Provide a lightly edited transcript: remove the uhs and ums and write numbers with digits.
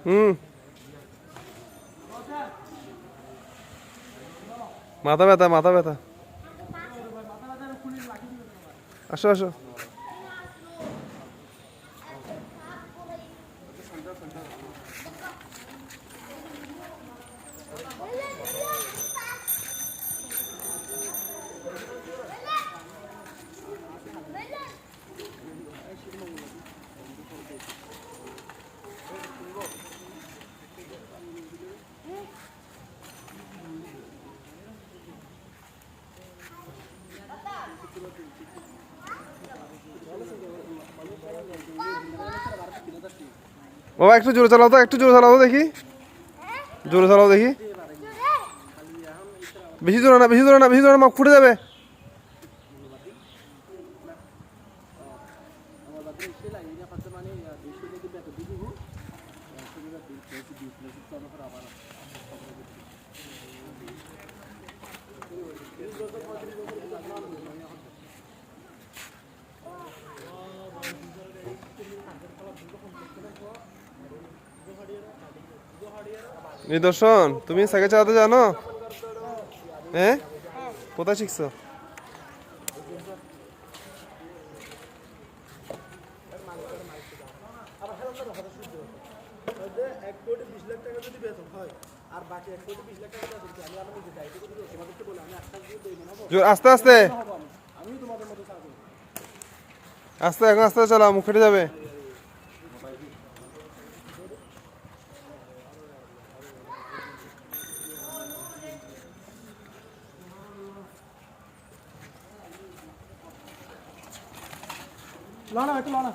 হুম, মাথা ব্যথা, মাথা ব্যথা। আসো আসো। বাবা একটু জোরে চালাও তো, একটু জোরে চালাও তো দেখি, জোরে চালাও দেখি। বেশি জোরে না, বেশি জোরে না, বেশি জোরে না, ফুটে যাবে। নিদর্শন, তুমি সাইকেল চালাতে জানো? হ্যাঁ, কোথায় শিখছো? আস্তে আস্তে আস্তে, এখন আস্তে চালাও, মুখ ফেটে যাবে। লানা একটু লানা